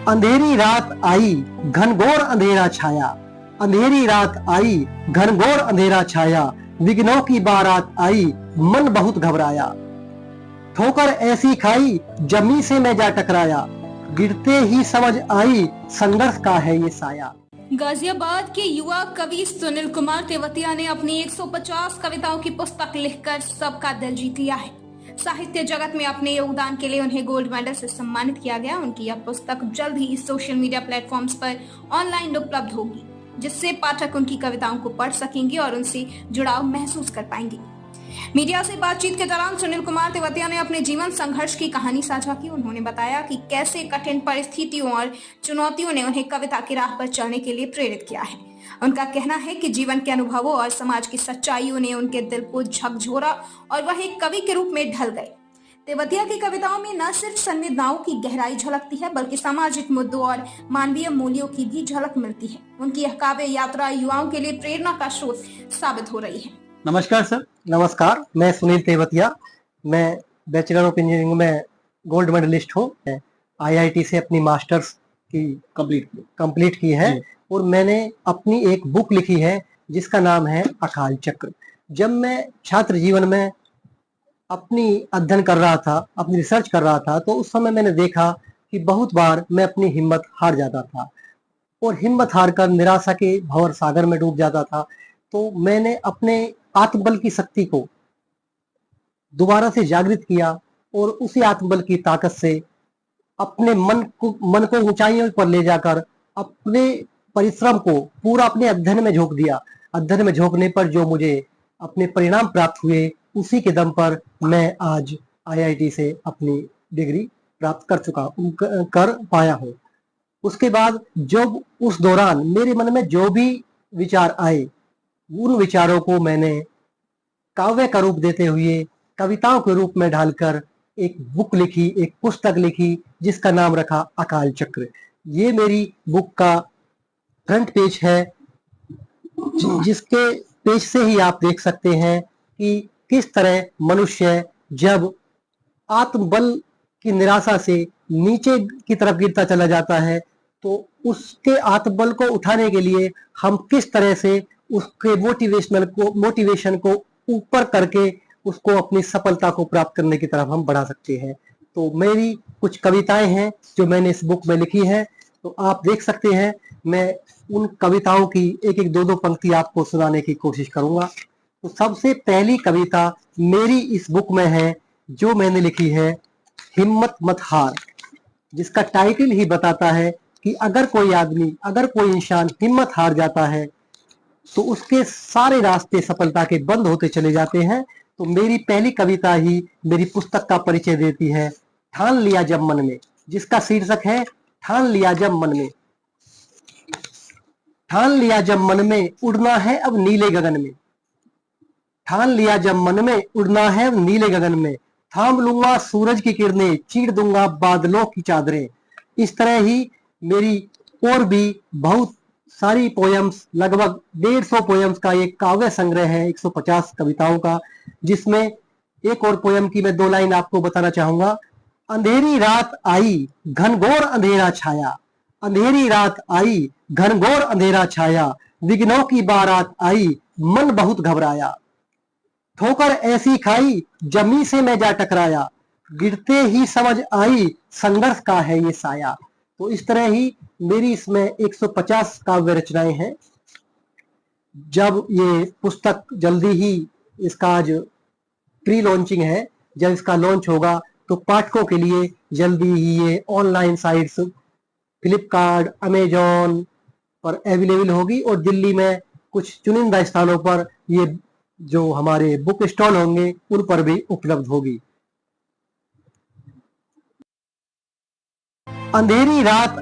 अंधेरी रात आई, घनघोर अंधेरा छाया। अंधेरी रात आई, घनघोर अंधेरा छाया। विघ्नों की बारात आई, मन बहुत घबराया। ठोकर ऐसी खाई, जमी से मैं जा टकराया। गिरते ही समझ आई, संघर्ष का है ये साया। गाजियाबाद के युवा कवि सुनील कुमार तेवतिया ने अपनी 150 कविताओं की पुस्तक लिखकर सबका दिल जीत लिया है। साहित्य जगत में अपने योगदान के लिए उन्हें गोल्ड मेडल से सम्मानित किया गया। उनकी यह पुस्तक जल्द ही सोशल मीडिया प्लेटफॉर्म्स पर ऑनलाइन उपलब्ध होगी, जिससे पाठक उनकी कविताओं को पढ़ सकेंगे और उनसे जुड़ाव महसूस कर पाएंगे। मीडिया से बातचीत के दौरान सुनील कुमार तेवतिया ने अपने जीवन संघर्ष की कहानी साझा की। उन्होंने बताया कि कैसे कठिन परिस्थितियों और चुनौतियों ने उन्हें कविता की राह पर चलने के लिए प्रेरित किया है। उनका कहना है कि जीवन के अनुभवों और समाज की सच्चाइयों ने उनके दिल को झकझोरा और वह एक कवि के रूप में ढल गए। तेवतिया की कविताओं में न सिर्फ संवेदनाओं की गहराई झलकती है, बल्कि सामाजिक मुद्दों और मानवीय मूल्यों की भी झलक मिलती है। उनकी यह काव्य यात्रा युवाओं के लिए प्रेरणा का स्रोत साबित हो रही है। नमस्कार सर। नमस्कार, मैं सुनील तेवतिया। मैं बैचलर ऑफ इंजीनियरिंग में गोल्ड मेडलिस्ट हूँ। आईआईटी से अपनी मास्टर्स की कंप्लीट की है और मैंने अपनी एक बुक लिखी है जिसका नाम है अकाल चक्र। जब मैं छात्र जीवन में अपनी अध्ययन कर रहा था, अपनी रिसर्च कर रहा था, तो उस समय मैंने देखा कि बहुत बार मैं अपनी हिम्मत हार जाता था और हिम्मत हार कर निराशा के भंवर सागर में डूब जाता था। तो मैंने अपने आत्मबल की शक्ति को दोबारा से जागृत किया और उसी आत्मबल की ताकत से अपने मन को ऊंचाइयों पर ले जाकर अपने परिश्रम को पूरा अपने अध्ययन में झोंक दिया। अध्ययन में झोंकने पर जो मुझे अपने परिणाम प्राप्त हुए, उसी के दम पर मैं आज आईआईटी से अपनी डिग्री प्राप्त कर पाया हूँ। उसके बाद जब उस दौरान मेरे मन में जो भी विचार आए, उन विचारों को मैंने काव्य का रूप देते हुए कविताओं के रूप में ढालकर एक बुक लिखी, एक पुस्तक लिखी, जिसका नाम रखा अकाल चक्र। ये मेरी बुक का फ्रंट पेज है, जिसके पेज से ही आप देख सकते हैं कि किस तरह मनुष्य जब आत्मबल की निराशा से नीचे की तरफ गिरता चला जाता है, तो उसके आत्मबल को उठाने के लिए हम किस तरह से उसके मोटिवेशन को ऊपर करके उसको अपनी सफलता को प्राप्त करने की तरफ हम बढ़ा सकते हैं। तो मेरी कुछ कविताएं हैं जो मैंने इस बुक में लिखी है, तो आप देख सकते हैं। मैं उन कविताओं की एक एक दो पंक्ति आपको सुनाने की कोशिश करूंगा। तो सबसे पहली कविता मेरी इस बुक में है, जो मैंने लिखी है, हिम्मत मत हार, जिसका टाइटल ही बताता है कि अगर कोई आदमी, अगर कोई इंसान हिम्मत हार जाता है तो उसके सारे रास्ते सफलता के बंद होते चले जाते हैं। तो मेरी पहली कविता ही मेरी पुस्तक का परिचय देती है, ठान लिया जब मन में, जिसका शीर्षक है ठान लिया जब मन में। ठान लिया जब मन में उड़ना है अब नीले गगन में। ठान लिया जब मन में उड़ना है अब नीले गगन में। थाम लूंगा सूरज की किरणें, चीर दूंगा बादलों की चादरें। इस तरह ही मेरी और भी बहुत सारी पोयम्स, लगभग 150 पोयम्स का एक काव्य संग्रह है, 150 कविताओं का, जिसमें एक और पोयम की मैं 2 लाइन आपको बताना चाहूंगा। अंधेरी रात आई, घनघोर अंधेरा छाया। अंधेरी रात आई, घनघोर अंधेरा छाया। विघ्नों की बारात आई, मन बहुत घबराया। ठोकर ऐसी खाई, जमी से मैं जा टकराया। गिरते ही समझ आई, संघर्ष का है ये साया। तो इस तरह ही मेरी इसमें 150 काव्य रचनाएं हैं। जब ये पुस्तक जल्दी ही, इसका आज प्री लॉन्चिंग है, जब इसका लॉन्च होगा तो पाठकों के लिए जल्दी ही ये ऑनलाइन साइट्स फ्लिपकार्ट, अमेजॉन पर अवेलेबल होगी और दिल्ली में कुछ चुनिंदा स्थानों पर ये जो हमारे बुक स्टॉल होंगे उन पर भी उपलब्ध होगी। अंधेरी रात